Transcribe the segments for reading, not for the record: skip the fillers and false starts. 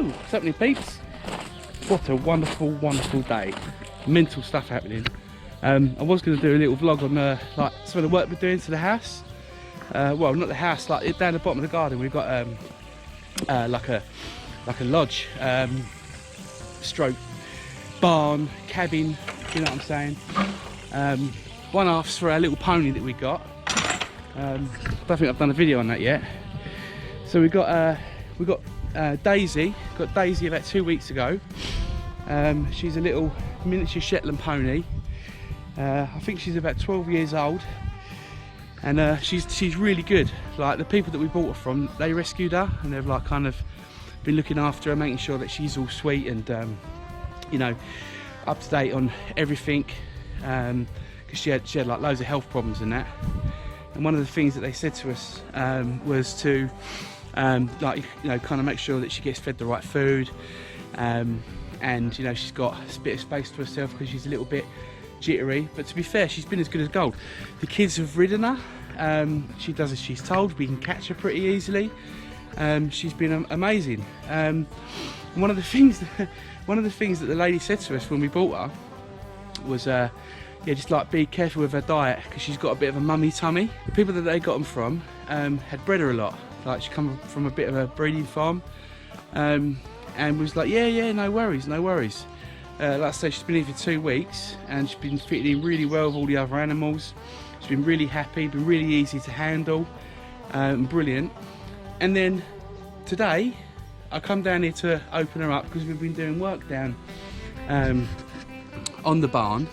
Woo! What's happening, peeps? What a wonderful, wonderful day. Mental stuff happening. I was going to do a little vlog on like some of the work we're doing to the house. Well, not the house, like down the bottom of the garden we've got like a lodge, stroke barn, cabin, you know what I'm saying. One half's for our little pony that we got. Don't think I've done a video on that yet. So we got Daisy. Got Daisy about 2 weeks ago. She's a little miniature Shetland pony. I think she's about 12 years old, and she's really good. Like the people that we bought her from, they rescued her, and they've like kind of been looking after her, making sure that she's all sweet and you know, up to date on everything, because she had like loads of health problems and that. And one of the things that they said to us was to like, you know, kind of make sure that she gets fed the right food, and you know, she's got a bit of space to herself because she's a little bit jittery. But to be fair, she's been as good as gold. The kids have ridden her. She does as she's told. We can catch her pretty easily. She's been amazing. One of the things that the lady said to us when we bought her was yeah, just like be careful with her diet, because she's got a bit of a mummy tummy. The people that they got them from had bred her a lot. Like she come from a bit of a breeding farm, and was like, yeah, no worries, no worries. Like I say, she's been here for 2 weeks and she's been fitting in really well with all the other animals. She's been really happy, been really easy to handle, brilliant. And then today I come down here to open her up because we've been doing work down on the barn,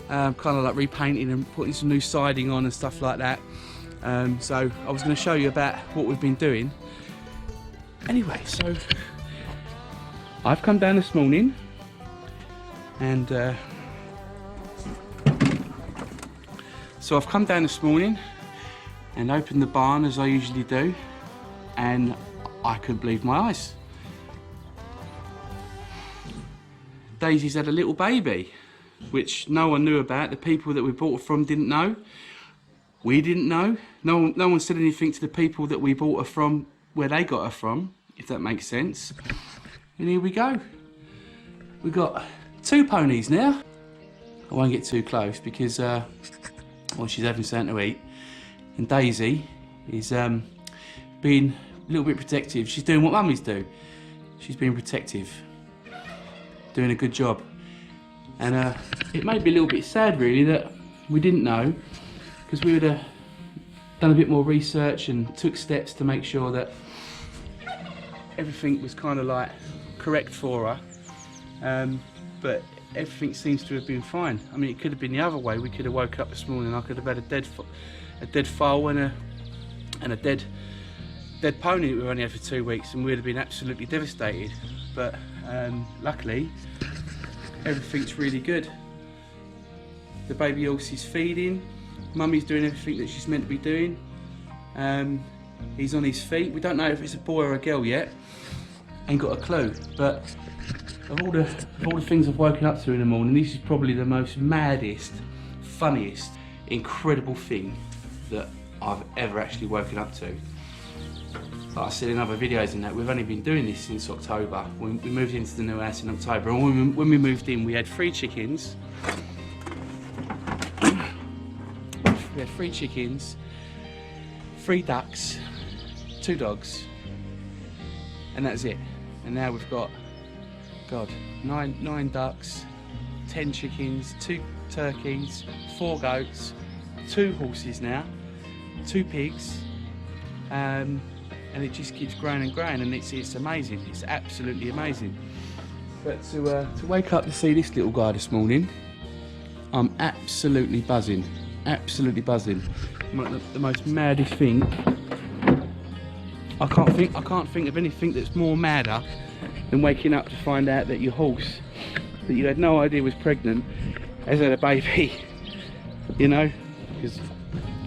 kind of like repainting and putting some new siding on and stuff like that. So I was going to show you about what we've been doing. Anyway, so I've come down this morning and so I've come down this morning and opened the barn as I usually do, and I couldn't believe my eyes. Daisy's had a little baby, which no one knew about. The people that we bought her from didn't know. We didn't know. No one said anything to the people that we bought her from, where they got her from, if that makes sense. And here we go. We've got 2 ponies now. I won't get too close because well, she's having something to eat. And Daisy is being a little bit protective. She's doing what mummies do. She's being protective, doing a good job. And it made me a little bit sad really that we didn't know, because we would have done a bit more research and took steps to make sure that everything was kind of like correct for her. But everything seems to have been fine. I mean, it could have been the other way. We could have woke up this morning, I could have had a dead foal and a dead pony that we've only had for 2 weeks, and we'd have been absolutely devastated. But luckily, everything's really good. The baby horse is feeding. Mummy's doing everything that she's meant to be doing. He's on his feet. We don't know if it's a boy or a girl yet. Ain't got a clue. But of all the things I've woken up to in the morning, this is probably the most maddest, funniest, incredible thing that I've ever actually woken up to. Like I said in other videos and that, we've only been doing this since October. We moved into the new house in October, and when we moved in, we had 3 chickens. We had 3 chickens, 3 ducks, 2 dogs, and that's it. And now we've got, God, 9 ducks, 10 chickens, 2 turkeys, 4 goats, 2 horses now, 2 pigs, and it just keeps growing and growing, and it's amazing. It's absolutely amazing. But to wake up to see this little guy this morning, I'm absolutely buzzing. Absolutely buzzing. The most maddest thing. I can't think of anything that's more madder than waking up to find out that your horse that you had no idea was pregnant has had a baby. You know, because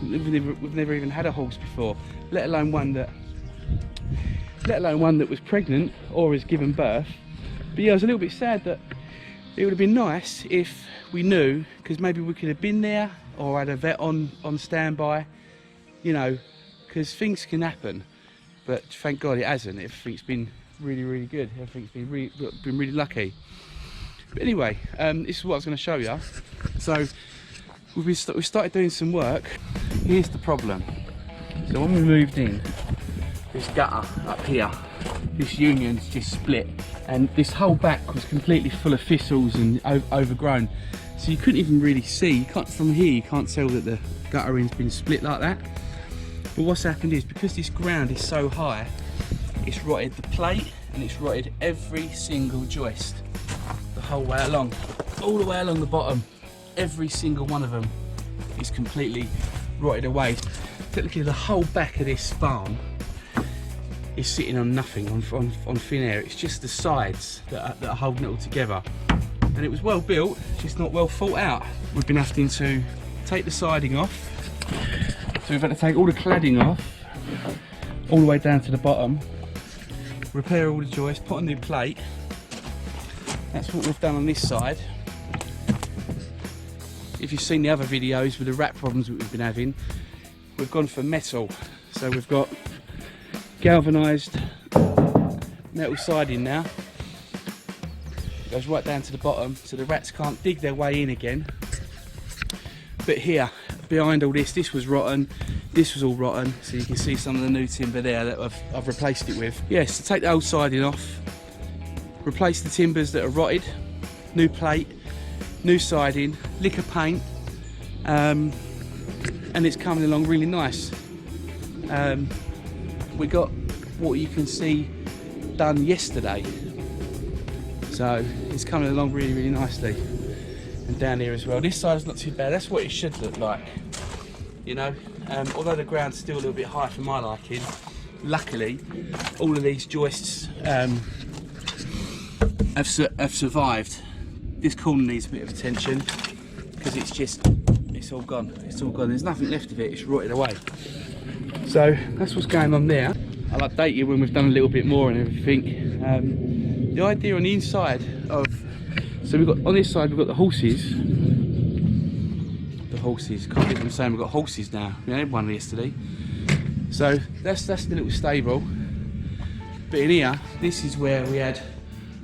we've never even had a horse before, let alone one that was pregnant or has given birth. But yeah, I was a little bit sad that it would have been nice if we knew, because maybe we could have been there or had a vet on standby, you know, because things can happen. But thank God it hasn't. Everything's been really good. Everything's been really lucky. But anyway, this is what I was going to show you. So we started doing some work. Here's the problem. So when we moved in, this gutter up here, this union's just split, and this whole back was completely full of thistles and overgrown. So you couldn't even really see. You can't, from here, you can't tell that the guttering's been split like that. But what's happened is, because this ground is so high, it's rotted the plate and it's rotted every single joist the whole way along, all the way along the bottom. Every single one of them is completely rotted away. Technically, the whole back of this barn is sitting on nothing, on thin air. It's just the sides that are holding it all together. And it was well built, just not well thought out. We've been having to take the siding off. So we've had to take all the cladding off, all the way down to the bottom, repair all the joists, put a new plate. That's what we've done on this side. If you've seen the other videos with the rat problems that we've been having, we've gone for metal. So we've got galvanised metal siding now. It goes right down to the bottom, so the rats can't dig their way in again. But here, behind all this was rotten, this was all rotten, so you can see some of the new timber there that I've replaced it with. Yes, to take the old siding off, replace the timbers that are rotted, new plate, new siding, lick of paint, and it's coming along really nice. We got what you can see done yesterday, so it's coming along really nicely. And down here as well, this side is not too bad. That's what it should look like, you know. Although the ground's still a little bit high for my liking, luckily all of these joists have survived. This corner needs a bit of attention because it's all gone. It's all gone. There's nothing left of it. It's rotted away. So that's what's going on there. I'll update you when we've done a little bit more and everything. The idea on the inside of, so we've got, on this side we've got the horses. Can't believe I'm saying we've got horses now. We had one yesterday. So that's the little stable. But in here, this is where we had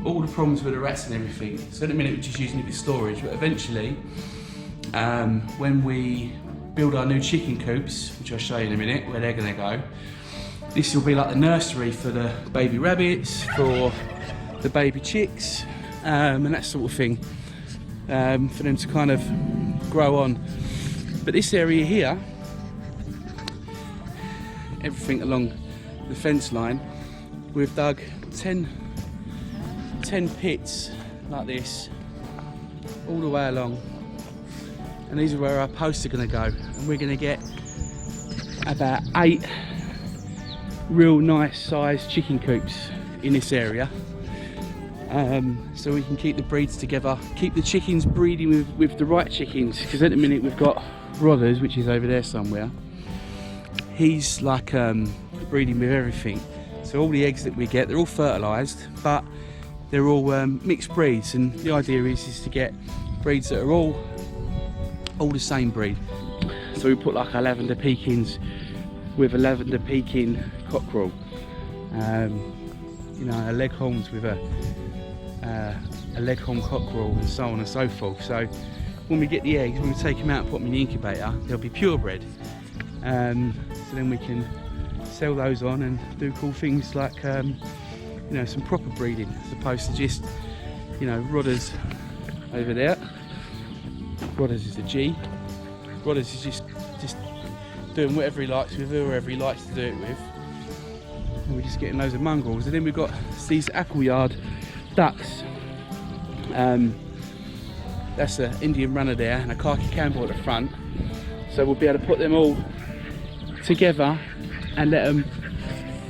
all the problems with the rats and everything. So at the minute we're just using it for storage, but eventually when we build our new chicken coops, which I'll show you in a minute where they're going to go, this will be like the nursery for the baby rabbits, for the baby chicks, and that sort of thing, for them to kind of grow on. But this area here, everything along the fence line, we've dug 10 pits like this all the way along, and these are where our posts are going to go, and we're going to get about 8 real nice sized chicken coops in this area, so we can keep the breeds together, keep the chickens breeding with the right chickens, because at the minute we've got Rothers, which is over there somewhere. He's like breeding with everything, so all the eggs that we get, they're all fertilised, but they're all mixed breeds, and the idea is to get breeds that are all the same breed. So we put like our lavender Pekins with a lavender Pekin cockerel, you know, a leghorns with a leghorn cockerel, and so on and so forth. So when we get the eggs, when we take them out and put them in the incubator, they'll be purebred, so then we can sell those on and do cool things like you know, some proper breeding, as opposed to just, you know, Rodders over there. Rodders is a G. Rodders is just doing whatever he likes with whoever he likes to do it with, and we're just getting loads of mongrels. And then we've got these Appleyard ducks. That's an Indian runner there and a khaki Campbell at the front, so we'll be able to put them all together and let them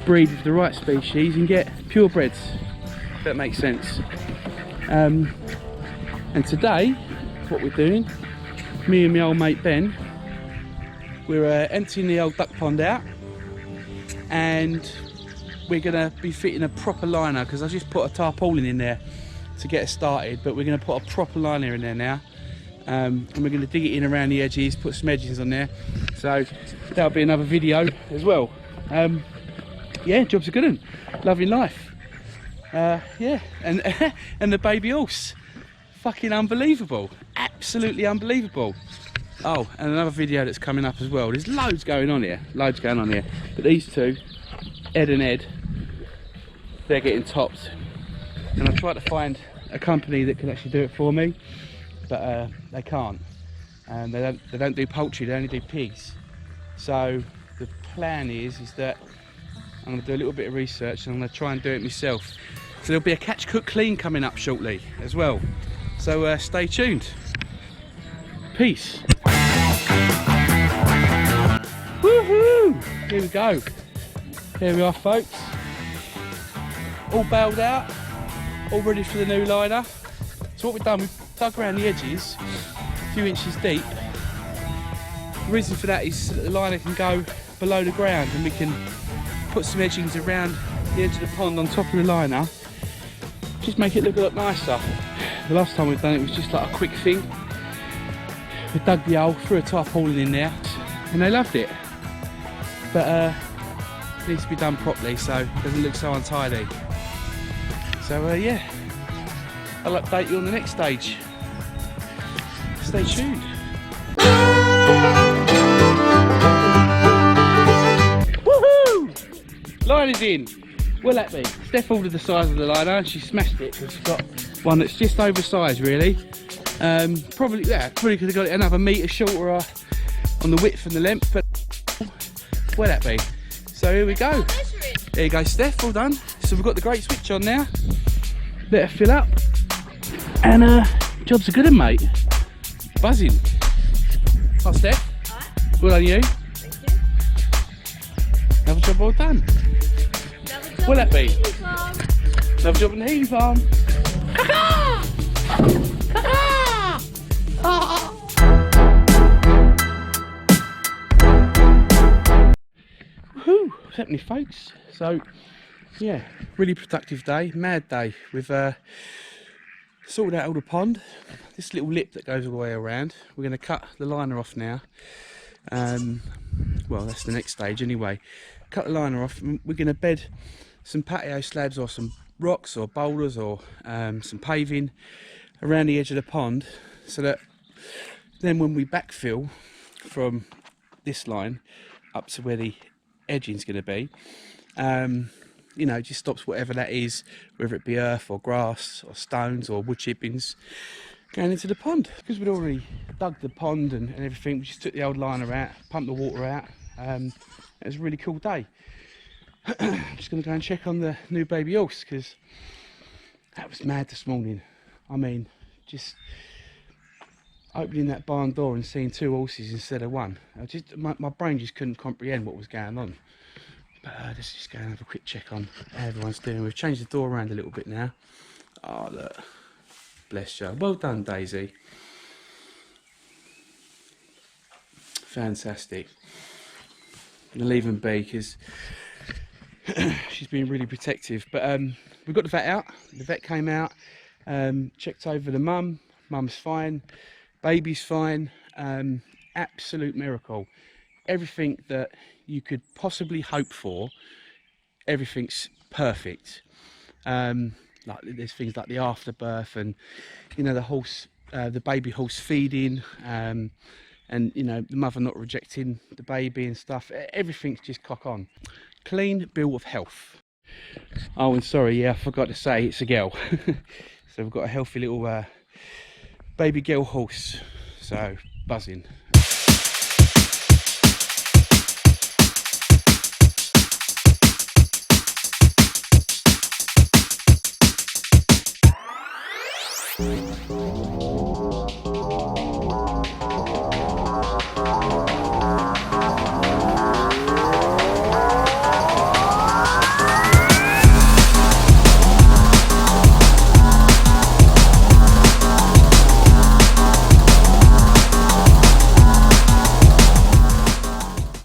breed with the right species and get purebreds, if that makes sense. And today what we're doing, me and my old mate Ben, we're emptying the old duck pond out, and we're going to be fitting a proper liner, because I just put a tarpaulin in there to get us started, but we're going to put a proper liner in there now, and we're going to dig it in around the edges, put some edges on there, so that'll be another video as well. Yeah, job's a good one, loving life. Yeah, and and the baby horse, fucking unbelievable, absolutely unbelievable. Oh, and another video that's coming up as well. There's loads going on here, but these two, Ed and Ed, they're getting topped, and I tried to find a company that can actually do it for me, but they can't. And they don't do poultry, they only do pigs. So the plan is that I'm going to do a little bit of research and I'm going to try and do it myself. So there'll be a catch, cook, clean coming up shortly as well. So stay tuned. Peace. Woohoo! Here we go. Here we are, folks. All bailed out, all ready for the new liner. So what we've done, we've dug around the edges, a few inches deep. The reason for that is that the liner can go below the ground and we can put some edgings around the edge of the pond on top of the liner, just make it look a lot nicer. The last time we've done it was just like a quick thing. We dug the hole, threw a tarpaulin in there, and they loved it. But it needs to be done properly so it doesn't look so untidy. So yeah, I'll update you on the next stage. Stay tuned. Woohoo! Line is in. Well, that be. Steph ordered the size of the liner and she smashed it because she's got one that's just oversized, really. Probably could have got it another metre shorter on the width and the length, but where that be. So here we go. There you go, Steph. Well done. So we've got the great switch on now. Let her fill up, and jobs are good, mate. Buzzing. Hi, Steph. Hi. Well done, you. Thank you. Another job well done. Will that be? Another job in the heating farm. Woohoo! What's happening, folks? So, yeah, really productive day, mad day. We've sorted out all the pond. This little lip that goes all the way around. We're going to cut the liner off now. Well, that's the next stage anyway. Cut the liner off and we're going to bed some patio slabs or some rocks or boulders or some paving around the edge of the pond, so that then when we backfill from this line up to where the edging's going to be, you know, just stops whatever that is, whether it be earth or grass or stones or wood chippings, going into the pond. Because we'd already dug the pond and everything, we just took the old liner out, pumped the water out. It was a really cool day. I'm just going to go and check on the new baby horse, because that was mad this morning. I mean, just opening that barn door and seeing two horses instead of one. My brain just couldn't comprehend what was going on. But let's just go and have a quick check on how everyone's doing. We've changed the door around a little bit now. Oh, look. Bless you. Well done, Daisy. Fantastic. I'm going to leave them be because she's been really protective. But we got the vet out. The vet came out, checked over the mum. Mum's fine. Baby's fine. Absolute miracle. Everything that you could possibly hope for, everything's perfect. Like there's things like the afterbirth and, you know, the horse, the baby horse feeding, and, you know, the mother not rejecting the baby and stuff. Everything's just cock on. Clean bill of health. Oh, and sorry, yeah, I forgot to say it's a girl. So we've got a healthy little baby girl horse. So buzzing.